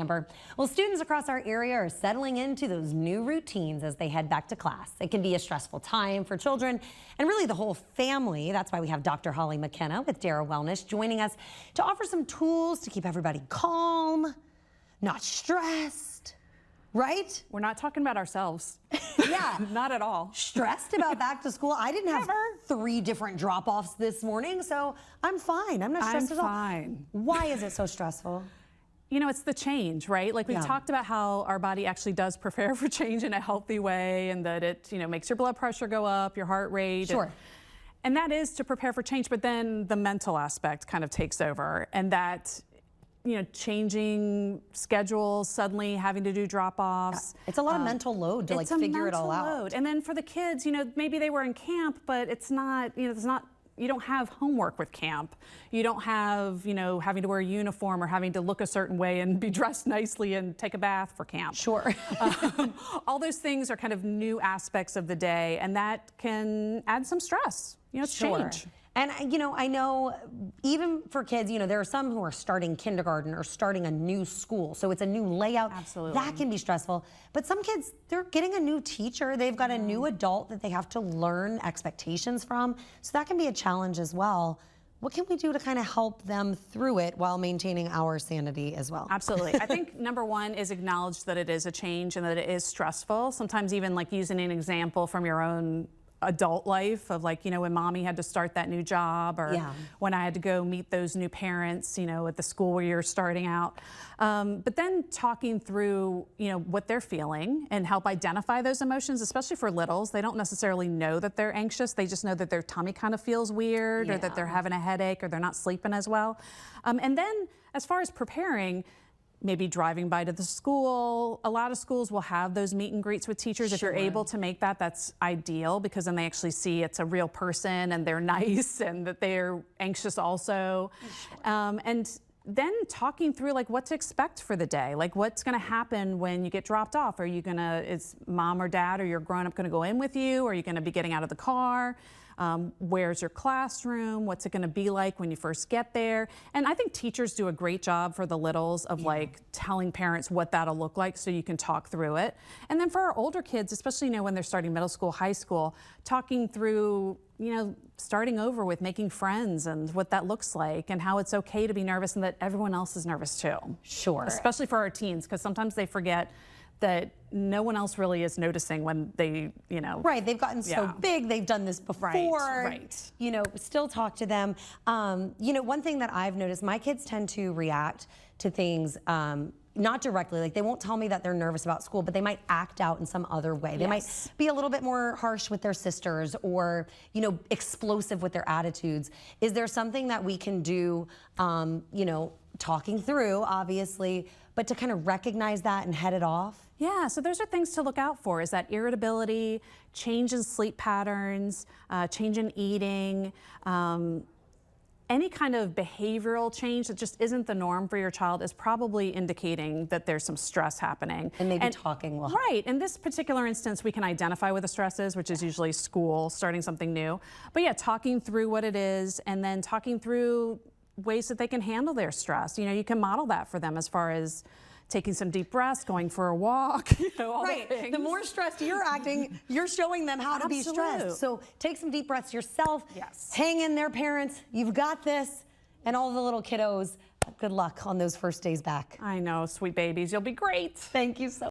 Amber. Well, students across our area are settling into those new routines as they head back to class. It can be a stressful time for children and really the whole family. That's why we have Dr. Holly McKenna with Dara Wellness joining us to offer some tools to keep everybody calm, not stressed, right? We're not talking about ourselves. Yeah. Not at all. Stressed about back to school? I didn't have 3 different drop-offs this morning, so I'm fine. I'm not stressed at all. I'm fine. Why is it so stressful? You know, it's the change, right? Like we've talked about how our body actually does prepare for change in a healthy way, and that it, makes your blood pressure go up, your heart rate. Sure. And that is to prepare for change, but then the mental aspect kind of takes over, and that, changing schedules, suddenly having to do drop-offs. It's a lot of mental load to figure it all out. Load. And then for the kids, maybe they were in camp, but it's not, you don't have homework with camp. You don't have, having to wear a uniform or having to look a certain way and be dressed nicely and take a bath for camp. Sure. All those things are kind of new aspects of the day, and that can add some stress. It's change. And, I know even for kids, there are some who are starting kindergarten or starting a new school. So it's a new layout. Absolutely. That can be stressful. But some kids, they're getting a new teacher. They've got a new adult that they have to learn expectations from. So that can be a challenge as well. What can we do to kind of help them through it while maintaining our sanity as well? Absolutely. I think number one is acknowledge that it is a change and that it is stressful. Sometimes even using an example from your own adult life of when mommy had to start that new job, or when I had to go meet those new parents, at the school where you're starting out. But then talking through, what they're feeling and help identify those emotions, especially for littles. They don't necessarily know that they're anxious. They just know that their tummy kind of feels weird or that they're having a headache or they're not sleeping as well. And then as far as preparing, maybe driving by to the school. A lot of schools will have those meet and greets with teachers. If you're able to make that, that's ideal, because then they actually see it's a real person and they're nice and that they're anxious also. And then talking through what to expect for the day, what's gonna happen when you get dropped off. Is mom or dad or your grown-up gonna go in with you? Or are you gonna be getting out of the car? Where's your classroom? What's it going to be like when you first get there? And I think teachers do a great job for the littles of telling parents what that'll look like so you can talk through it. And then for our older kids, especially when they're starting middle school, high school, talking through starting over with making friends and what that looks like and how it's okay to be nervous and that everyone else is nervous too. Sure. Especially for our teens, because sometimes they forget that no one else really is noticing when they, Right, they've gotten so big, they've done this before. Right. Still talk to them. One thing that I've noticed, my kids tend to react to things not directly, they won't tell me that they're nervous about school, but they might act out in some other way. They might be a little bit more harsh with their sisters or, explosive with their attitudes. Is there something that we can do, talking through, obviously, but to kind of recognize that and head it off? Yeah, so those are things to look out for, is that irritability, change in sleep patterns, change in eating, any kind of behavioral change that just isn't the norm for your child is probably indicating that there's some stress happening. And maybe talking will help. Right, in this particular instance, we can identify what the stress is, which is usually school, starting something new. But yeah, talking through what it is and then talking through ways that they can handle their stress. You can model that for them as far as taking some deep breaths, going for a walk, all the things. The more stressed you're acting, you're showing them how to be stressed. So take some deep breaths yourself. Yes. Hang in there, parents. You've got this. And all the little kiddos, good luck on those first days back. I know, sweet babies. You'll be great. Thank you so much.